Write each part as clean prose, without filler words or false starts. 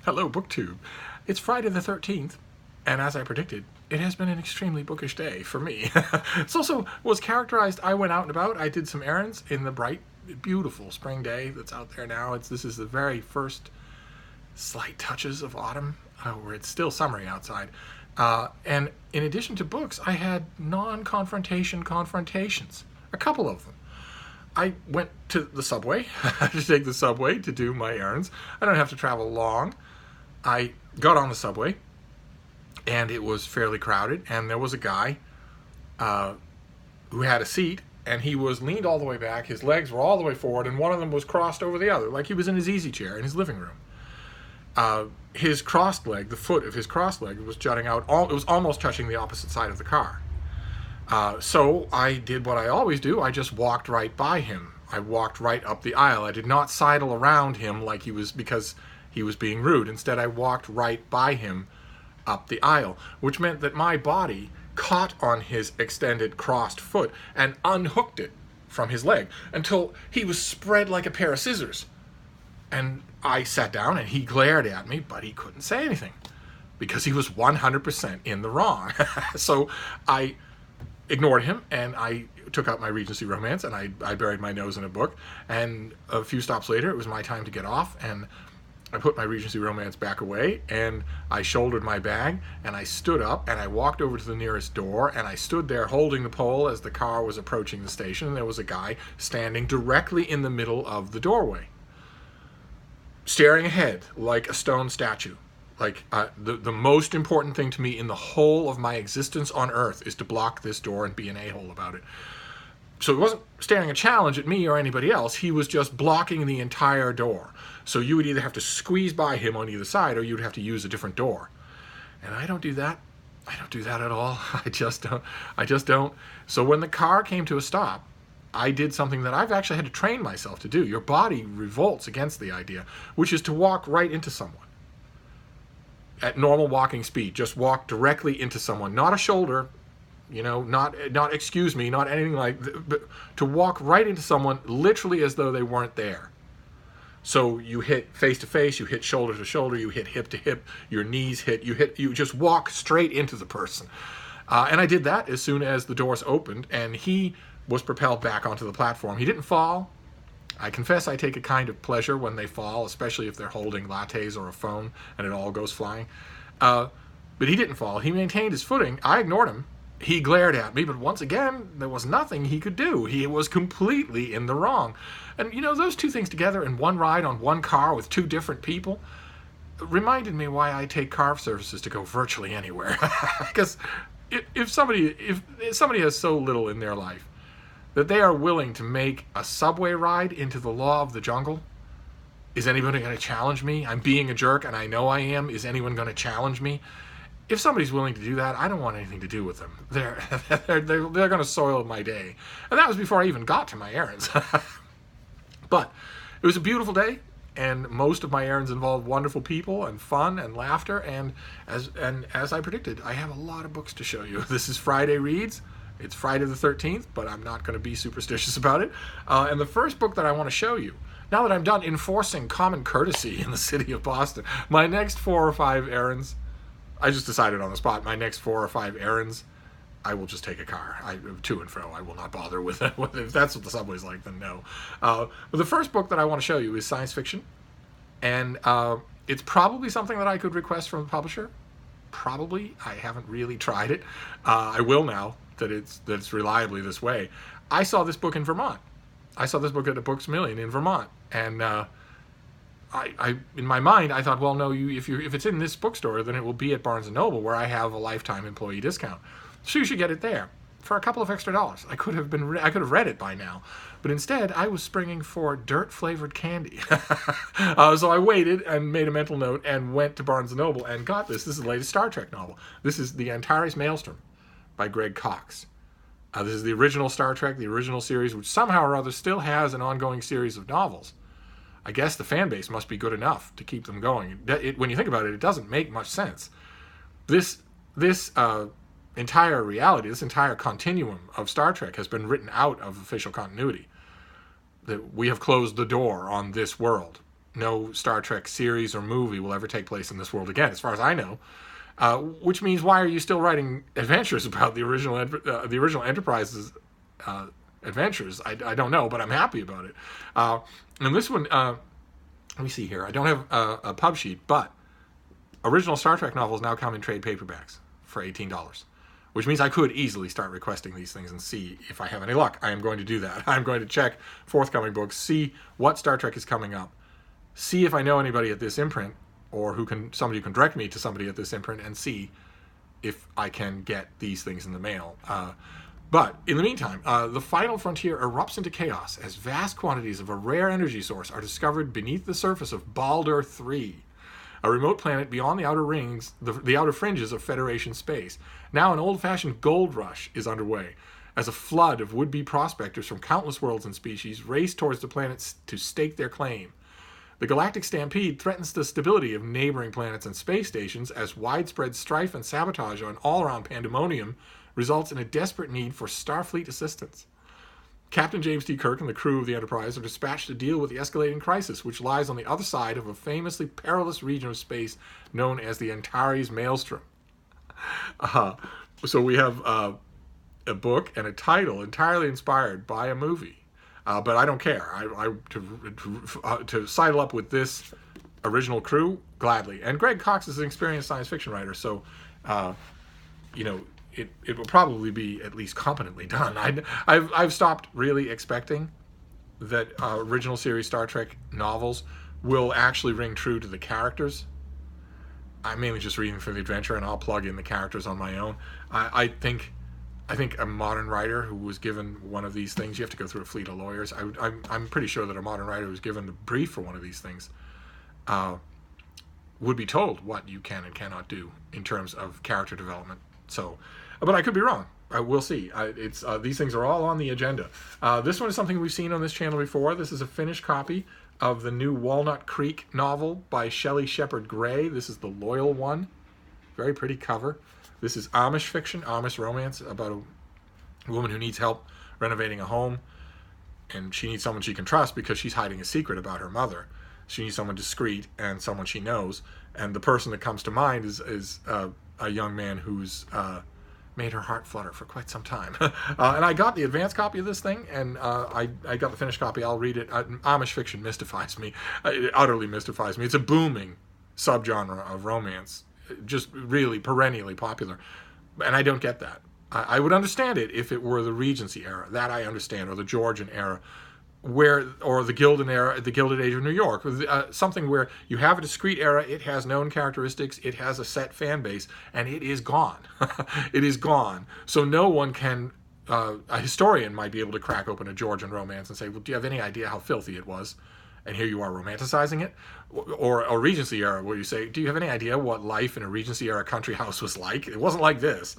Hello, BookTube. It's Friday the 13th, and as I predicted, it has been an extremely bookish day for me. It also was characterized, I went out and about, I did some errands in the bright, beautiful spring day that's out there now. This is the very first slight touches of autumn, where it's still summery outside. And in addition to books, I had non-confrontation confrontations, a couple of them. I went to the subway, to take the subway to do my errands. I don't have to travel long. I got on the subway, and it was fairly crowded, and there was a guy who had a seat, and he was leaned all the way back, his legs were all the way forward, and one of them was crossed over the other, like he was in his easy chair in his living room. His crossed leg, the foot of his crossed leg, was jutting out, it was almost touching the opposite side of the car. So I did what I always do, I just walked right by him. I walked right up the aisle. I did not sidle around him like he was, because he was being rude. Instead, I walked right by him up the aisle, which meant that my body caught on his extended crossed foot and unhooked it from his leg until he was spread like a pair of scissors. And I sat down and he glared at me, but he couldn't say anything because he was 100% in the wrong. So I ignored him and I took out my Regency romance and I buried my nose in a book. And a few stops later, it was my time to get off, and I put my Regency romance back away, and I shouldered my bag, and I stood up, and I walked over to the nearest door, and I stood there holding the pole as the car was approaching the station, and there was a guy standing directly in the middle of the doorway, staring ahead like a stone statue. Like, the most important thing to me in the whole of my existence on Earth is to block this door and be an a-hole about it. So he wasn't staring a challenge at me or anybody else. He was just blocking the entire door. So you would either have to squeeze by him on either side, or you'd have to use a different door. And I don't do that. I don't do that at all. I just don't. So when the car came to a stop, I did something that I've actually had to train myself to do. Your body revolts against the idea, which is to walk right into someone. At normal walking speed, just walk directly into someone, not a shoulder, not excuse me, not anything like that, but to walk right into someone literally as though they weren't there. So you hit face to face, you hit shoulder to shoulder, you hit hip to hip, your knees hit, you just walk straight into the person. And I did that as soon as the doors opened, and he was propelled back onto the platform. He didn't fall. I confess I take a kind of pleasure when they fall, especially if they're holding lattes or a phone and it all goes flying. But he didn't fall. He maintained his footing. I ignored him. He glared at me, but once again, there was nothing he could do. He was completely in the wrong. And those two things together in one ride on one car with two different people reminded me why I take car services to go virtually anywhere. Because if somebody has so little in their life that they are willing to make a subway ride into the law of the jungle, is anybody going to challenge me? I'm being a jerk, and I know I am. Is anyone going to challenge me? If somebody's willing to do that, I don't want anything to do with them. They're going to soil my day. And that was before I even got to my errands. But it was a beautiful day, and most of my errands involved wonderful people and fun and laughter. And as I predicted, I have a lot of books to show you. This is Friday Reads. It's Friday the 13th, but I'm not going to be superstitious about it. And the first book that I want to show you, now that I'm done enforcing common courtesy in the city of Boston, my next 4 or 5 errands, I just decided on the spot, my next 4 or 5 errands, I will just take a car. To and fro. I will not bother with it. If that's what the subway's like, then no. But the first book that I want to show you is science fiction. And it's probably something that I could request from the publisher. Probably. I haven't really tried it. I will now that it's reliably this way. I saw this book in Vermont. I saw this book at a Books A Million in Vermont. And I in my mind, I thought, well, no, if it's in this bookstore, then it will be at Barnes & Noble, where I have a lifetime employee discount. So you should get it there for a couple of extra dollars. I could have read it by now, but instead I was springing for dirt-flavored candy. So I waited and made a mental note and went to Barnes & Noble and got this. This is the latest Star Trek novel. This is The Antares Maelstrom by Greg Cox. This is the original Star Trek, the original series, which somehow or other still has an ongoing series of novels. I guess the fan base must be good enough to keep them going. When you think about it, it doesn't make much sense. This entire reality, this entire continuum of Star Trek has been written out of official continuity. That we have closed the door on this world. no Star Trek series or movie will ever take place in this world again, as far as I know. Which means, why are you still writing adventures about the original Enterprise's adventures? I don't know, but I'm happy about it. And this one, let me see here. I don't have a pub sheet, but original Star Trek novels now come in trade paperbacks for $18, which means I could easily start requesting these things and see if I have any luck. I am going to do that. I'm going to check forthcoming books, see what Star Trek is coming up, see if I know anybody at this imprint, or somebody who can direct me to somebody at this imprint, and see if I can get these things in the mail. But in the meantime, the final frontier erupts into chaos as vast quantities of a rare energy source are discovered beneath the surface of Baldur 3, a remote planet beyond the outer rings, the outer fringes of Federation space. Now an old-fashioned gold rush is underway, as a flood of would-be prospectors from countless worlds and species race towards the planets to stake their claim. The galactic stampede threatens the stability of neighboring planets and space stations, as widespread strife and sabotage on all-around pandemonium results in a desperate need for Starfleet assistance. Captain James T. Kirk and the crew of the Enterprise are dispatched to deal with the escalating crisis, which lies on the other side of a famously perilous region of space known as the Antares Maelstrom. So we have a book and a title entirely inspired by a movie. But I don't care. To sidle up with this original crew, gladly. And Greg Cox is an experienced science fiction writer, so it will probably be at least competently done. I've stopped really expecting that original series Star Trek novels will actually ring true to the characters. I'm mainly just reading for the adventure, and I'll plug in the characters on my own. I think a modern writer who was given one of these things, you have to go through a fleet of lawyers. I'm pretty sure that a modern writer who was given the brief for one of these things would be told what you can and cannot do in terms of character development. So, but I could be wrong. We'll see. These things are all on the agenda. This one is something we've seen on this channel before. This is a finished copy of the new Walnut Creek novel by Shelley Shepard Gray. This is the Loyal One. Very pretty cover. This is Amish fiction, Amish romance, about a woman who needs help renovating a home, and she needs someone she can trust because she's hiding a secret about her mother. She needs someone discreet and someone she knows, and the person that comes to mind is a young man who's made her heart flutter for quite some time. And I got the advanced copy of this thing, and I got the finished copy. I'll read it. Amish fiction mystifies me. It utterly mystifies me. It's a booming subgenre of romance, just really perennially popular, and I don't get that. I would understand it if it were the Regency era. That I understand, or the Georgian era, or the Gilded era, the Gilded Age of New York, something where you have a discrete era, it has known characteristics, it has a set fan base, and it is gone. It is gone. So no one can. A historian might be able to crack open a Georgian romance and say, "Well, do you have any idea how filthy it was?" And here you are romanticizing it. Or a Regency era where you say, do you have any idea what life in a Regency era country house was like? It wasn't like this.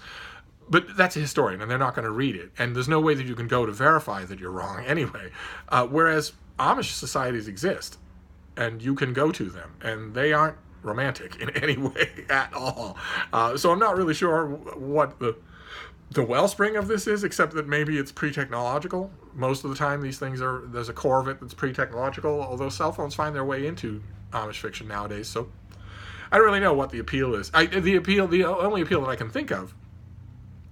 But that's a historian, and they're not going to read it. And there's no way that you can go to verify that you're wrong anyway. Whereas Amish societies exist, and you can go to them, and they aren't romantic in any way at all. So I'm not really sure what the wellspring of this is, except that maybe it's pre-technological. Most of the time these things there's a core of it that's pre-technological, although cell phones find their way into Amish fiction nowadays, so I don't really know what the appeal is. The only appeal that I can think of,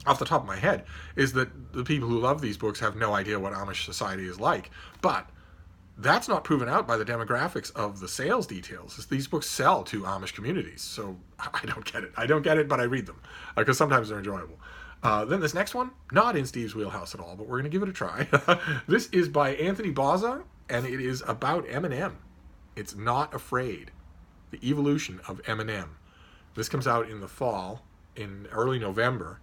off the top of my head, is that the people who love these books have no idea what Amish society is like. But that's not proven out by the demographics of the sales details. These books sell to Amish communities, so I don't get it. I don't get it, but I read them, because sometimes they're enjoyable. Then this next one, not in Steve's wheelhouse at all, but we're going to give it a try. This is by Anthony Bozza, and it is about Eminem. It's Not Afraid, the evolution of Eminem. This comes out in the fall, in early November,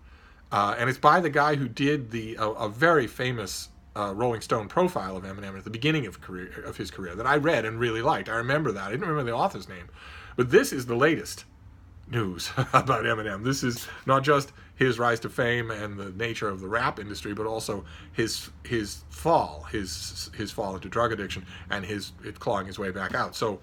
and it's by the guy who did a very famous Rolling Stone profile of Eminem at the beginning of his career that I read and really liked. I remember that. I didn't remember the author's name. But this is the latest news about Eminem. This is not just his rise to fame and the nature of the rap industry, but also his fall into drug addiction and his clawing his way back out. So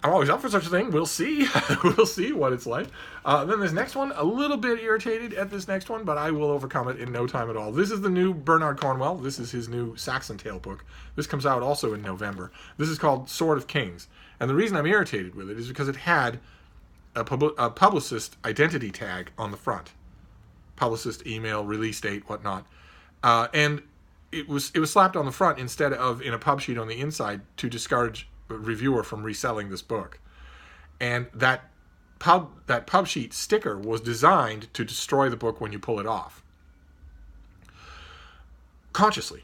I'm always up for such a thing. We'll see. We'll see what it's like. Then this next one, a little bit irritated at this next one, but I will overcome it in no time at all. This is the new Bernard Cornwell. This is his new Saxon Tale book. This comes out also in November. This is called Sword of Kings. And the reason I'm irritated with it is because it had a publicist identity tag on the front. Publicist, email, release date, whatnot. And it was slapped on the front instead of in a pub sheet on the inside to discourage a reviewer from reselling this book. And that pub sheet sticker was designed to destroy the book when you pull it off. Consciously.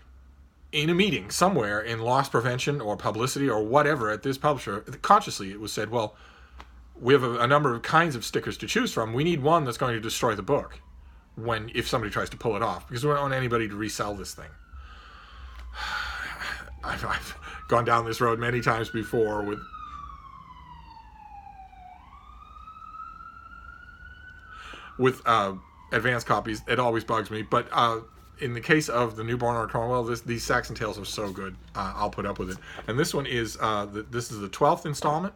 In a meeting somewhere in loss prevention or publicity or whatever at this publisher, consciously it was said, well, we have a number of kinds of stickers to choose from. We need one that's going to destroy the book if somebody tries to pull it off, because we don't want anybody to resell this thing. I've gone down this road many times before with advanced copies. It always bugs me, but in the case of the new Bernard Cornwell, these Saxon Tales are so good. I'll put up with it. And this one is this is the 12th installment.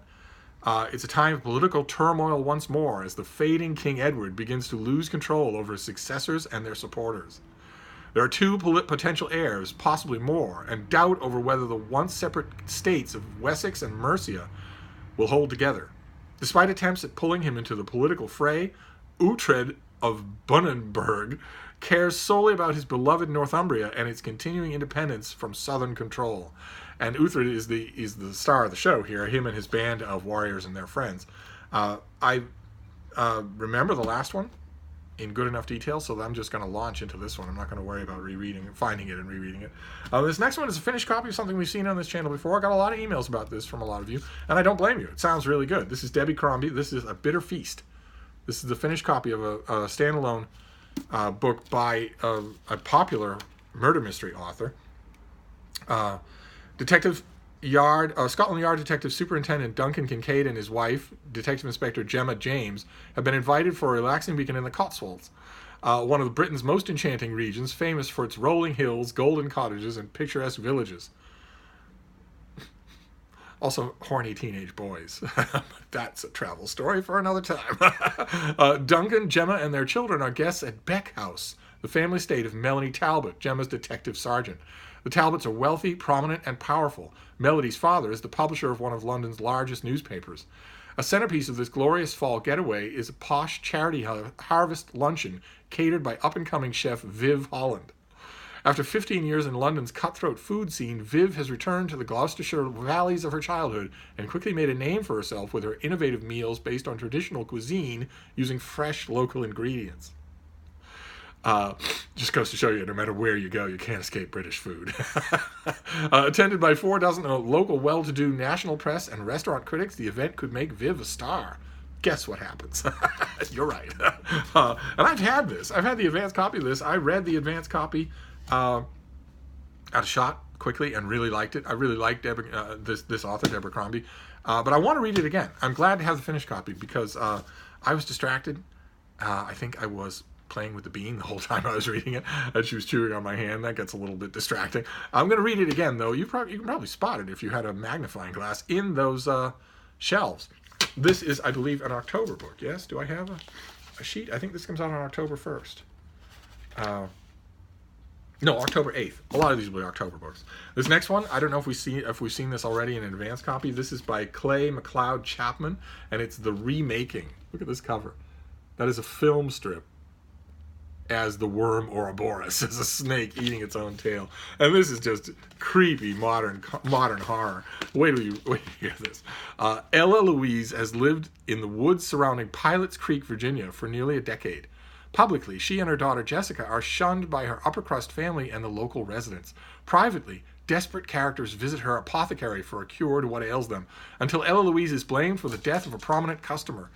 It's a time of political turmoil once more as the fading King Edward begins to lose control over his successors and their supporters. There are two potential heirs, possibly more, and doubt over whether the once separate states of Wessex and Mercia will hold together. Despite attempts at pulling him into the political fray, Uhtred of Bunnenberg cares solely about his beloved Northumbria and its continuing independence from southern control. And Uhtred is the star of the show here, him and his band of warriors and their friends. I remember the last one in good enough detail, so I'm just going to launch into this one. I'm not going to worry about finding it and rereading it. This next one is a finished copy of something we've seen on this channel before. I got a lot of emails about this from a lot of you, and I don't blame you. It sounds really good. This is Debbie Crombie. This is A Bitter Feast. This is the finished copy of a standalone book by a popular murder mystery author. Scotland Yard Detective Superintendent Duncan Kincaid and his wife, Detective Inspector Gemma James, have been invited for a relaxing weekend in the Cotswolds, one of Britain's most enchanting regions, famous for its rolling hills, golden cottages, and picturesque villages. Also, horny teenage boys. That's a travel story for another time. Duncan, Gemma, and their children are guests at Beck House, the family estate of Melanie Talbot, Gemma's detective sergeant. The Talbots are wealthy, prominent, and powerful. Melody's father is the publisher of one of London's largest newspapers. A centerpiece of this glorious fall getaway is a posh charity harvest luncheon catered by up-and-coming chef Viv Holland. After 15 years in London's cutthroat food scene, Viv has returned to the Gloucestershire valleys of her childhood and quickly made a name for herself with her innovative meals based on traditional cuisine using fresh local ingredients. Just goes to show you, no matter where you go, you can't escape British food. Attended by 4 dozen local well-to-do national press and restaurant critics, the event could make Viv a star. Guess what happens? You're right. And I've had this. I've had the advanced copy of this. I read the advanced copy at a shot quickly and really liked it. I really liked this author, Deborah Crombie. But I want to read it again. I'm glad to have the finished copy because I was distracted. I think I was playing with the bean the whole time I was reading it, and she was chewing on my hand. That gets a little bit distracting. I'm going to read it again, though. You can probably spot it if you had a magnifying glass in those shelves. This is, I believe, an October book. Yes? Do I have a sheet? I think this comes out on October 1st. No, October 8th. A lot of these will be October books. This next one, I don't know if we've seen this already in an advanced copy. This is by Clay McLeod Chapman, and it's The Remaking. Look at this cover. That is a film strip as the worm Ouroboros, as a snake eating its own tail. And this is just creepy modern horror. Wait till you hear this. Ella Louise has lived in the woods surrounding Pilots Creek, Virginia for nearly a decade. Publicly, she and her daughter Jessica are shunned by her upper crust family and the local residents. Privately, desperate characters visit her apothecary for a cure to what ails them, until Ella Louise is blamed for the death of a prominent customer.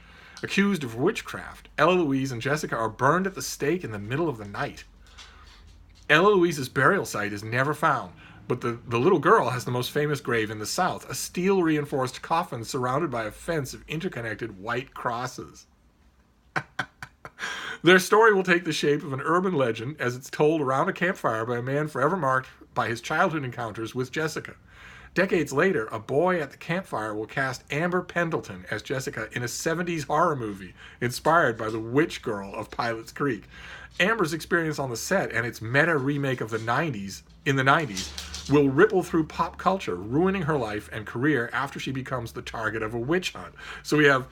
Accused of witchcraft, Ella Louise and Jessica are burned at the stake in the middle of the night. Ella Louise's burial site is never found, but the little girl has the most famous grave in the South, a steel-reinforced coffin surrounded by a fence of interconnected white crosses. Their story will take the shape of an urban legend as it's told around a campfire by a man forever marked by his childhood encounters with Jessica. Decades later, a boy at the campfire will cast Amber Pendleton as Jessica in a 70s horror movie inspired by the witch girl of Pilot's Creek. Amber's experience on the set and its meta remake of the 90s will ripple through pop culture, ruining her life and career after she becomes the target of a witch hunt. So we have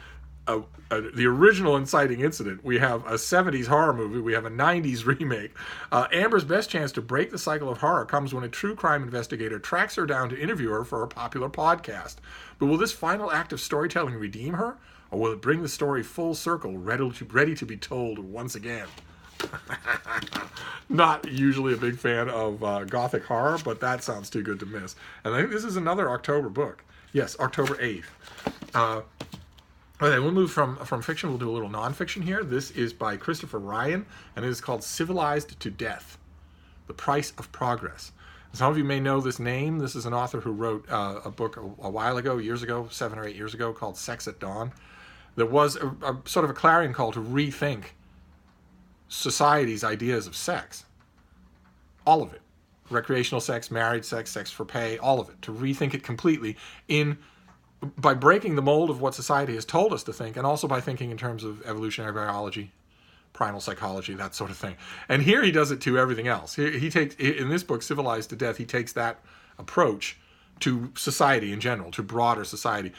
the original inciting incident, we have a 70s horror movie, we have a 90s remake. Amber's best chance to break the cycle of horror comes when a true crime investigator tracks her down to interview her for a popular podcast. But will this final act of storytelling redeem her, or will it bring the story full circle, ready to be told once again? Not usually a big fan of gothic horror, but that sounds too good to miss. And I think this is another October book. Yes, October 8th. Okay, we'll move from fiction. We'll do a little nonfiction here. This is by Christopher Ryan, and it is called Civilized to Death, The Price of Progress. Some of you may know this name. This is an author who wrote a book a while ago, years ago, 7 or 8 years ago, called Sex at Dawn. That was a sort of a clarion call to rethink society's ideas of sex. All of it. Recreational sex, married sex, sex for pay, all of it. To rethink it completely by breaking the mold of what society has told us to think, and also by thinking in terms of evolutionary biology, primal psychology, that sort of thing. And here he does it to everything else. He takes, in this book, Civilized to Death, he takes that approach to society in general, to broader society.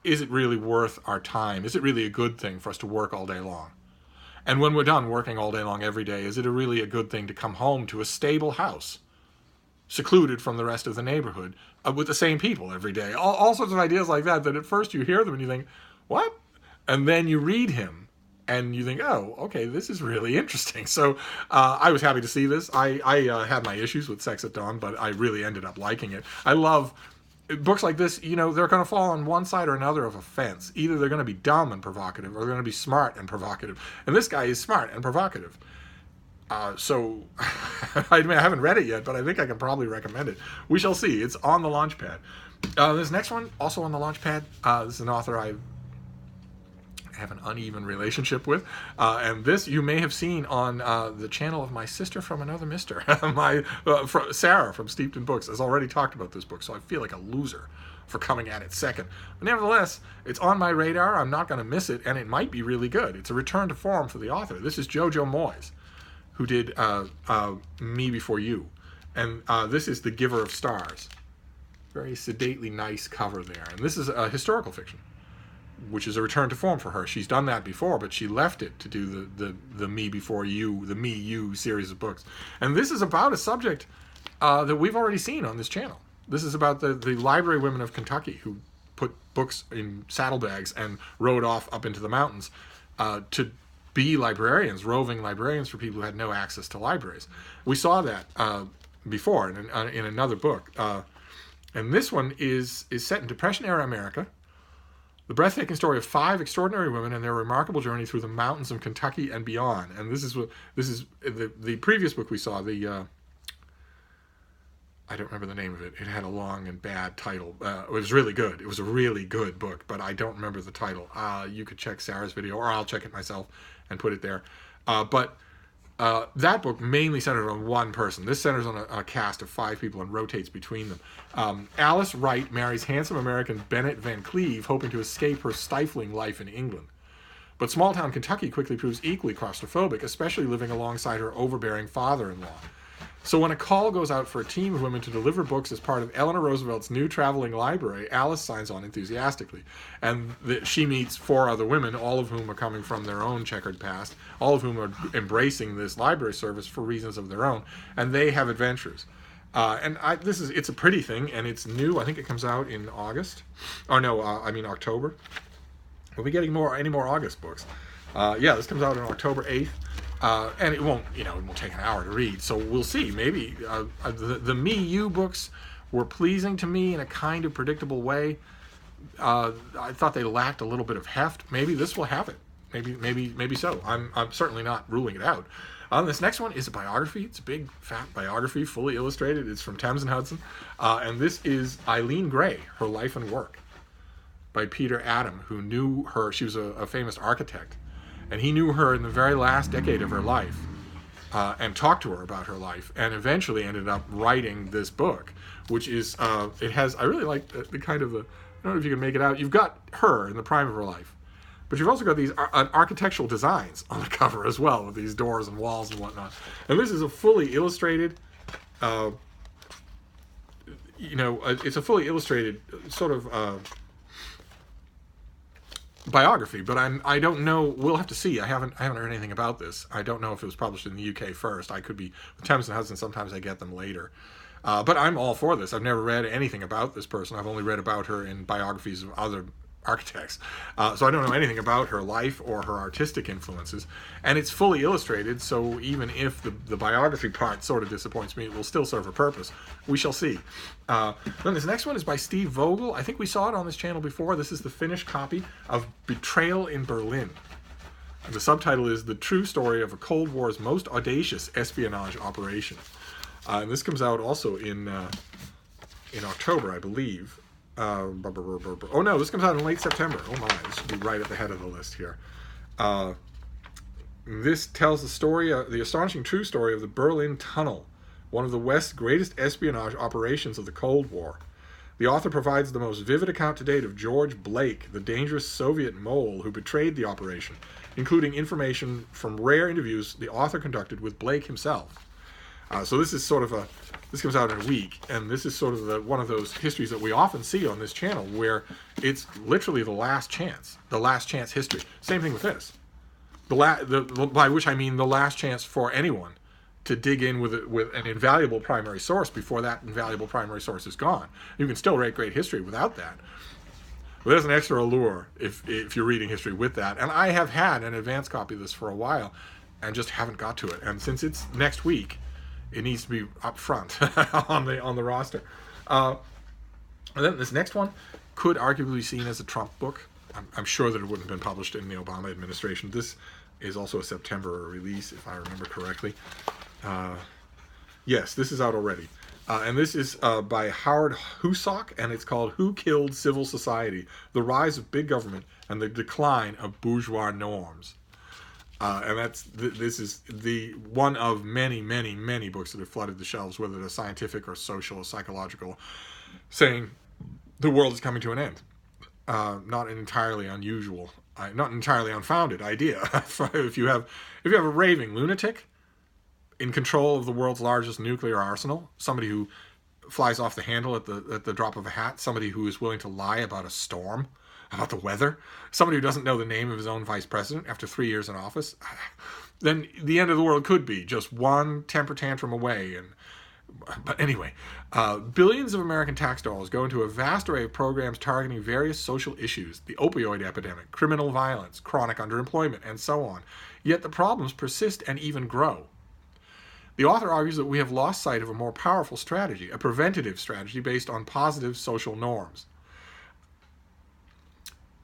Is it really worth our time? Is it really a good thing for us to work all day long? And when we're done working all day long every day, is it really a good thing to come home to a stable house, secluded from the rest of the neighborhood, with the same people every day? All sorts of ideas like that at first you hear them and you think, what? And then you read him and you think, oh, okay, this is really interesting. So I was happy to see this. I had my issues with Sex at Dawn, but I really ended up liking it. I love books like this. You know, they're going to fall on one side or another of a fence. Either they're going to be dumb and provocative, or they're going to be smart and provocative. And this guy is smart and provocative. So I haven't read it yet, but I think I can probably recommend it. We shall see. It's on the Launchpad. This next one, also on the Launchpad. This is an author I have an uneven relationship with. And this you may have seen on the channel of my sister from another mister. Sarah from Steeped in Books has already talked about this book, so I feel like a loser for coming at it second. But nevertheless, it's on my radar. I'm not going to miss it, and it might be really good. It's a return to form for the author. This is Jojo Moyes, who did Me Before You. And this is The Giver of Stars. Very sedately nice cover there. And this is a historical fiction, which is a return to form for her. She's done that before, but she left it to do the Me Before You, the Me You series of books. And this is about a subject that we've already seen on this channel. This is about the library women of Kentucky who put books in saddlebags and rode off up into the mountains to be librarians, roving librarians for people who had no access to libraries. We saw that before in another book. And this one is set in Depression-era America. The breathtaking story of 5 extraordinary women and their remarkable journey through the mountains of Kentucky and beyond. And this is the previous book we saw. I don't remember the name of it. It had a long and bad title. It was really good. It was a really good book, but I don't remember the title. You could check Sarah's video, or I'll check it myself and put it there. But that book mainly centered on one person. This centers on a cast of 5 people and rotates between them. Alice Wright marries handsome American Bennett Van Cleve, hoping to escape her stifling life in England. But small-town Kentucky quickly proves equally claustrophobic, especially living alongside her overbearing father-in-law. So when a call goes out for a team of women to deliver books as part of Eleanor Roosevelt's new traveling library, Alice signs on enthusiastically. And she meets 4 other women, all of whom are coming from their own checkered past, all of whom are embracing this library service for reasons of their own, and they have adventures. It's a pretty thing, and it's new. I think it comes out in August. October. We'll be getting any more August books. This comes out on October 8th. And it won't take an hour to read, so we'll see. Maybe the Me You books were pleasing to me in a kind of predictable way. I thought they lacked a little bit of heft. Maybe this will have it. Maybe so. I'm certainly not ruling it out. This next one is a biography. It's a big, fat biography, fully illustrated. It's from Thames and Hudson, and this is Eileen Gray, Her Life and Work, by Peter Adam, who knew her. She was a famous architect. And he knew her in the very last decade of her life. and talked to her about her life, and eventually ended up writing this book, which is, it has, I really like the kind of, I don't know if you can make it out. You've got her in the prime of her life, but you've also got these architectural designs on the cover as well, with these doors and walls and whatnot. And this is a fully illustrated, it's a fully illustrated sort of biography, but I don't know. We'll have to see. I haven't heard anything about this. I don't know if it was published in the UK first. I could be with Thames and Hudson. Sometimes I get them later, but I'm all for this. I've never read anything about this person. I've only read about her in biographies of other architects, so I don't know anything about her life or her artistic influences, and it's fully illustrated, so even if the biography part sort of disappoints me, it will still serve a purpose. We shall see. Then this next one is by Steve Vogel. I think we saw it on this channel before. This is the finished copy of Betrayal in Berlin. And the subtitle is The True Story of a Cold War's Most Audacious Espionage Operation. And this comes out also in October, I believe. Oh no, this comes out in late September. Oh my, this should be right at the head of the list here. This tells the story, the astonishing true story of the Berlin Tunnel, one of the West's greatest espionage operations of the Cold War. The author provides the most vivid account to date of George Blake, the dangerous Soviet mole who betrayed the operation, including information from rare interviews the author conducted with Blake himself. So this is sort of this comes out in a week, and this is sort of one of those histories that we often see on this channel, where it's literally the last chance history. Same thing with this. By which I mean the last chance for anyone to dig in with an invaluable primary source before that invaluable primary source is gone. You can still write great history without that. But there's an extra allure if you're reading history with that. And I have had an advance copy of this for a while and just haven't got to it. And since it's next week, it needs to be up front on the roster. And then this next one could arguably be seen as a Trump book. I'm sure that it wouldn't have been published in the Obama administration. This is also a September release, if I remember correctly. Yes, this is out already. And this is by Howard Husock, and it's called Who Killed Civil Society? The Rise of Big Government and the Decline of Bourgeois Norms. And this is the one of many, many, many books that have flooded the shelves, whether they're scientific or social or psychological, saying the world is coming to an end. Not an entirely unusual, not entirely unfounded idea. If you have a raving lunatic in control of the world's largest nuclear arsenal, somebody who flies off the handle at the drop of a hat, somebody who is willing to lie about a storm, about the weather, somebody who doesn't know the name of his own vice president after 3 years in office, then the end of the world could be just one temper tantrum away. But anyway, billions of American tax dollars go into a vast array of programs targeting various social issues, the opioid epidemic, criminal violence, chronic underemployment, and so on. Yet the problems persist and even grow. The author argues that we have lost sight of a more powerful strategy, a preventative strategy based on positive social norms.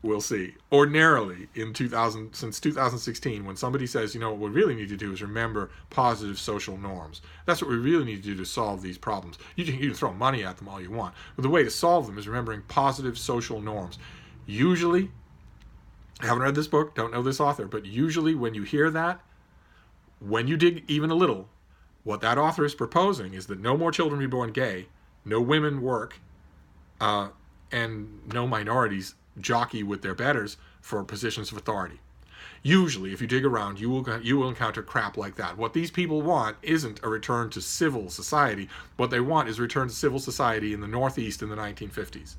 We'll see. Ordinarily, since 2016, when somebody says, what we really need to do is remember positive social norms. That's what we really need to do to solve these problems. You can throw money at them all you want, but the way to solve them is remembering positive social norms. Usually, I haven't read this book, don't know this author, but usually when you hear that, when you dig even a little, what that author is proposing is that no more children be born gay, no women work, and no minorities jockey with their betters for positions of authority. Usually, if you dig around, you will encounter crap like that. What these people want isn't a return to civil society. What they want is a return to civil society in the Northeast in the 1950s.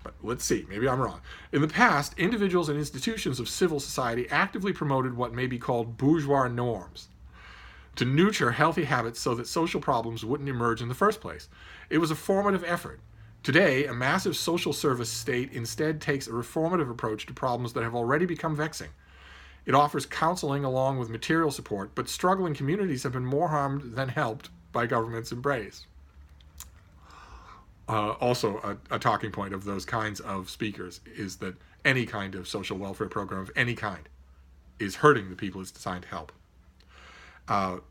But let's see, maybe I'm wrong. In the past, individuals and institutions of civil society actively promoted what may be called bourgeois norms to nurture healthy habits so that social problems wouldn't emerge in the first place. It was a formative effort. Today, a massive social service state instead takes a reformative approach to problems that have already become vexing. It offers counseling along with material support, but struggling communities have been more harmed than helped by government's embrace. Also, a talking point of those kinds of speakers is that any kind of social welfare program of any kind is hurting the people it's designed to help.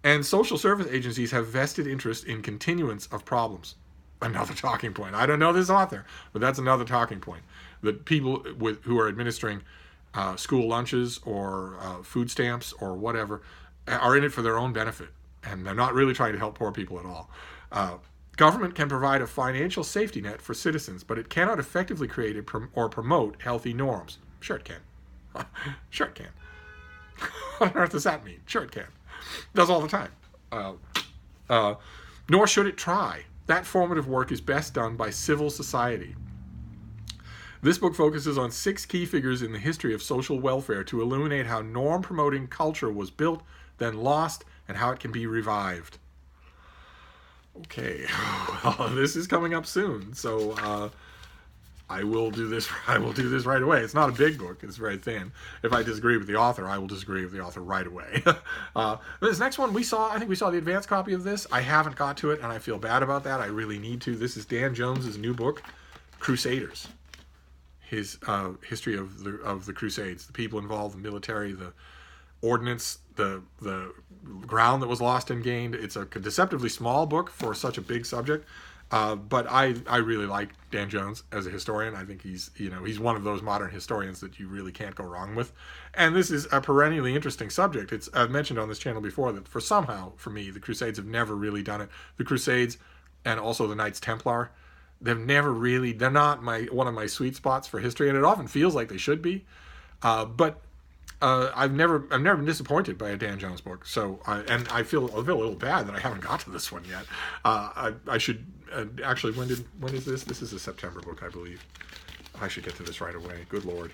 And social service agencies have vested interest in continuance of problems. Another talking point. I don't know this author, but that's another talking point. That people who are administering school lunches or food stamps or whatever are in it for their own benefit. And they're not really trying to help poor people at all. Government can provide a financial safety net for citizens, but it cannot effectively create or promote healthy norms. Sure it can. Sure it can. What on earth does that mean? Sure it can. It does all the time. Nor should it try. That formative work is best done by civil society. This book focuses on 6 key figures in the history of social welfare to illuminate how norm-promoting culture was built, then lost, and how it can be revived. Okay, well, this is coming up soon, so I will do this. I will do this right away. It's not a big book; it's very thin. If I disagree with the author, I will disagree with the author right away. This next one I think we saw the advanced copy of this. I haven't got to it, and I feel bad about that. I really need to. This is Dan Jones's new book, Crusaders. His history of the Crusades, the people involved, the military, the ordnance, the ground that was lost and gained. It's a deceptively small book for such a big subject, but I really like Dan Jones as a historian. I think he's one of those modern historians that you really can't go wrong with. And this is a perennially interesting subject. I've mentioned on this channel before that for me, the Crusades have never really done it. The Crusades and also the Knights Templar, they're not one of my sweet spots for history, and it often feels like they should be. But I've never been disappointed by a Dan Jones book. So I feel a little bad that I haven't got to this one yet. I should actually. When is this? This is a September book, I believe. I should get to this right away. Good Lord,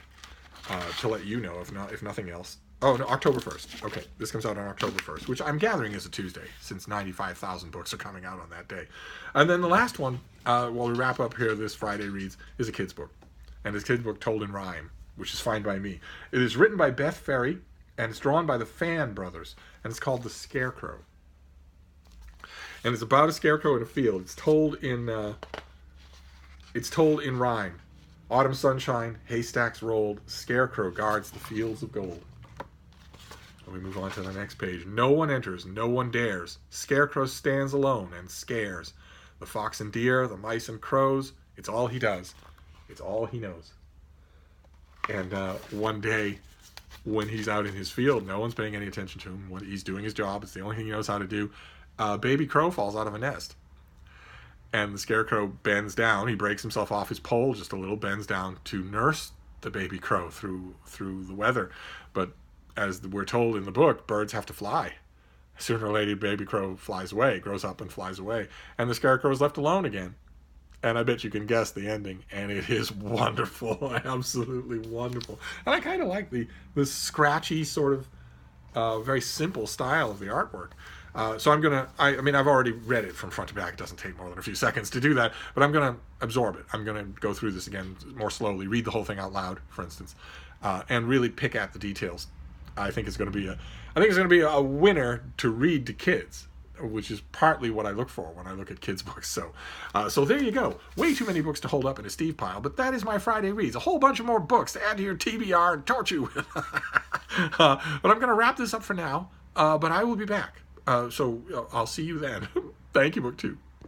to let you know if nothing else. Oh no, October 1st. Okay, this comes out on October 1st, which I'm gathering is a Tuesday, since 95,000 books are coming out on that day. And then the last one, while we wrap up here, this Friday Reads, is a kid's book, and it's a kid's book told in rhyme, which is fine by me. It is written by Beth Ferry, and it's drawn by the Fan brothers, and it's called The Scarecrow. And it's about a scarecrow in a field. It's told in rhyme. Autumn sunshine, haystacks rolled, scarecrow guards the fields of gold. And we move on to the next page. No one enters, no one dares. Scarecrow stands alone and scares. The fox and deer, the mice and crows. It's all he does. It's all he knows. And one day, when he's out in his field, no one's paying any attention to him. He's doing his job. It's the only thing he knows how to do. A baby crow falls out of a nest. And the scarecrow bends down. He breaks himself off his pole just a little, bends down to nurse the baby crow through the weather. But as we're told in the book, birds have to fly. Sooner or later, baby crow flies away, grows up and flies away. And the scarecrow is left alone again. And I bet you can guess the ending. And it is wonderful. Absolutely wonderful. And I kind of like the scratchy sort of very simple style of the artwork. So I've already read it from front to back. It doesn't take more than a few seconds to do that. But I'm going to absorb it. I'm going to go through this again more slowly, read the whole thing out loud, for instance, and really pick at the details. I think it's going to be a winner to read to kids, which is partly what I look for when I look at kids' books. So there you go. Way too many books to hold up in a Steve pile, but that is my Friday Reads. A whole bunch of more books to add to your TBR and torture you with. But I'm going to wrap this up for now, but I will be back. So I'll see you then. Thank you, BookTube.